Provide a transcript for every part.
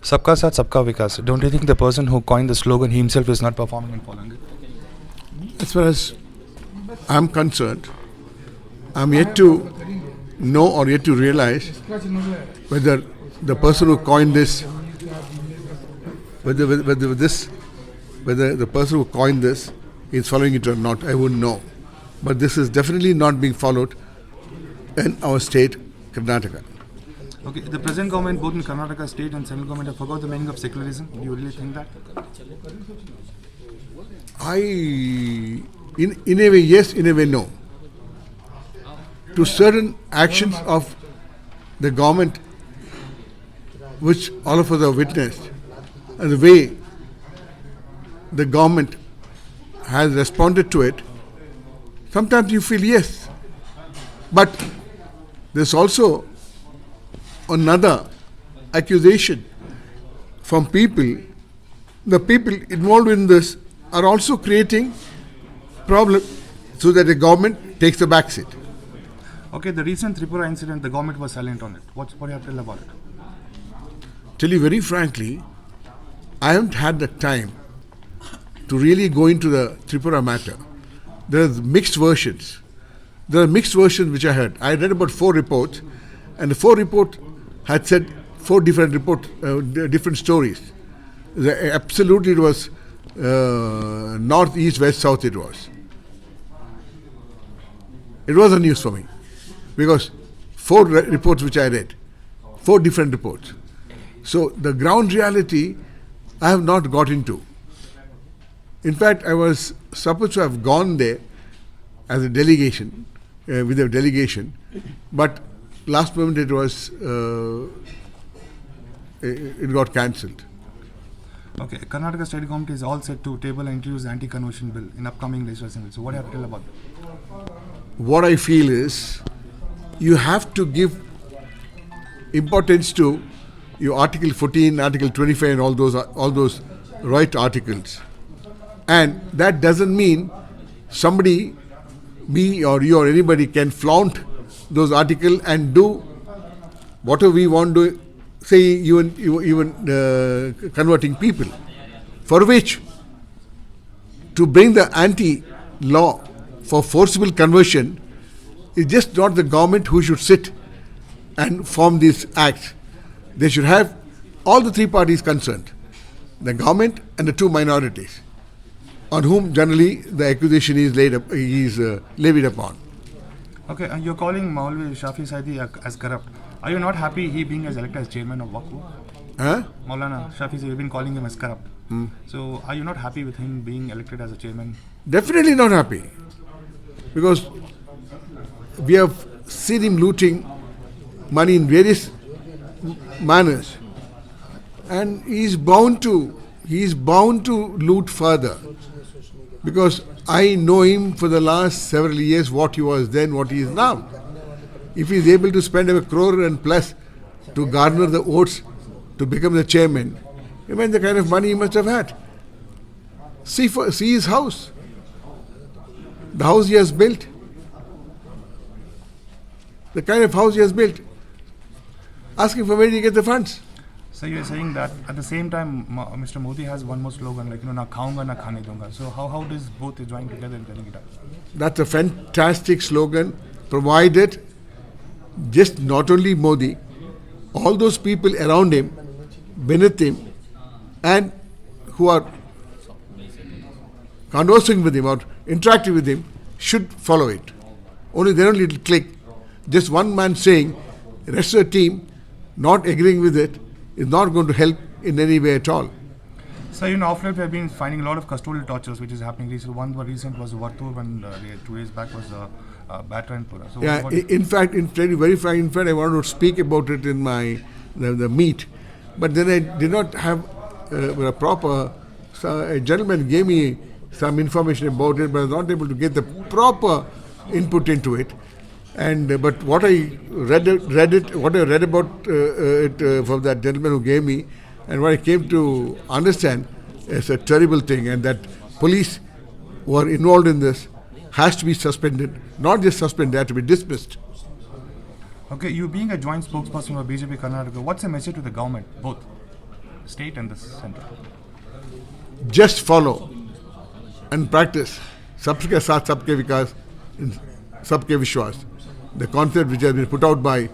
Sabka Saath, Sabka Vikas. Don't you think the person who coined the slogan himself is not performing and following it? As far as I'm concerned, I'm yet to know or yet to realize whether the person who coined this, whether the person who coined this is following it or not. I wouldn't know, but this is definitely not being followed in our state, Karnataka. Okay, the present government, both in Karnataka state and central government, have forgot the meaning of secularism. Do you really think that? In a way yes, in a way no. To certain actions of the government, which all of us have witnessed, and the way the government has responded to it, sometimes you feel yes. But there's also another accusation from people. The people involved in this are also creating problem so that the government takes the back seat. Okay, the recent Tripura incident, the government was silent on it. What do you have to tell about it? Tell you very frankly, I haven't had the time to really go into the Tripura matter. There are mixed versions. There are mixed versions which I heard. I read about 4 reports, and the 4 reports had said 4 different stories. Absolutely, it was north, east, west, south. It was. It was a news for me because 4 reports which I read, 4 different reports. So the ground reality I have not got into. In fact, I was supposed to have gone there as a delegation, with a delegation, but last moment it was it got cancelled. Okay, Karnataka state government is all set to table and introduce anti-conversion bill in upcoming legislation. So what do you have to tell about that? What I feel is you have to give importance to your Article 14, Article 25 and all those right articles. And that doesn't mean somebody, me or you or anybody, can flaunt those articles and do whatever we want to, say even converting people, for which to bring the anti-law for forcible conversion is just not the government who should sit and form these acts. They should have all the 3 parties concerned, the government and the 2 minorities, on whom generally the accusation is levied upon. Okay, you're calling Maulvi Shafi Saidi as corrupt. Are you not happy he being as elected as chairman of Waqf? Huh? Maulana Shafi Saidi, you've been calling him as corrupt. So are you not happy with him being elected as a chairman? Definitely not happy, because we have seen him looting money in various manners, and he is bound to loot further, because I know him for the last several years, what he was then, what he is now. If he is able to spend 1 crore and plus to garner the votes to become the chairman, imagine the kind of money he must have had. See his house, the house he has built, the kind of house he has built. Ask him from where did he get the funds. So you're saying that at the same time, Mr. Modi has one more slogan, like, na khaunga, na khane dunga. So how does both join together and telling it up? That's a fantastic slogan, provided just not only Modi, all those people around him, beneath him, and who are conversing with him or interacting with him should follow it. Only then only it will click. Just one man saying, the rest of the team not agreeing with it is not going to help in any way at all. So, off late we have been finding a lot of custodial tortures which is happening recently. One recent was Vartur, and 2 days back was Batra and Pura. So yeah, in fact, I wanted to speak about it in the meet, but then I did not have a proper. So a gentleman gave me some information about it, but I was not able to get the proper input into it. And but what I read about it from that gentleman who gave me, and what I came to understand, is a terrible thing, and that police who are involved in this has to be suspended. Not just suspended, they have to be dismissed. Okay, you being a joint spokesperson for BJP Karnataka, what's the message to the government, both? state and the center. Just follow and practice. Sabke saath sabke vikas, sabke vishwas. The concept which has been put out by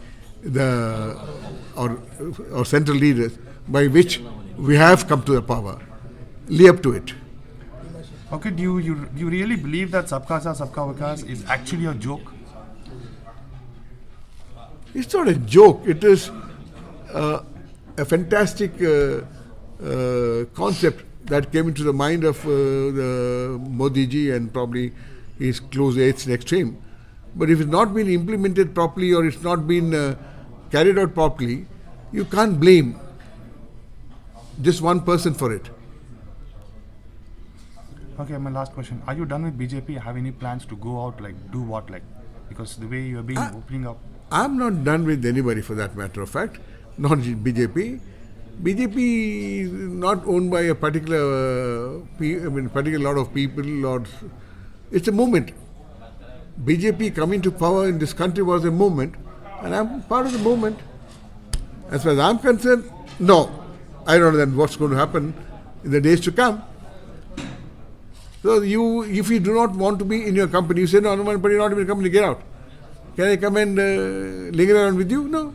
our central leaders, by which we have come to the power. Live up to it. Okay, do you really believe that Sabka Saath Sabka Vikas is actually a joke? It's not a joke. It is a fantastic concept that came into the mind of the Modi ji and probably his close aides next to him. But if it's not been implemented properly or it's not been carried out properly, you can't blame just one person for it. Okay, my last question. Are you done with BJP? Have any plans to go out, do what, because the way you are being opening up. I'm not done with anybody for that matter of fact, not BJP. BJP is not owned by a particular lot of people, or it's a movement. BJP coming to power in this country was a movement, and I'm part of the movement. As far as I'm concerned, no. I don't know then what's going to happen in the days to come. So if you do not want to be in your company, you say, no, but you're not in the company, get out. Can I come and linger around with you? No.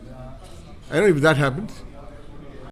I don't know if that happens.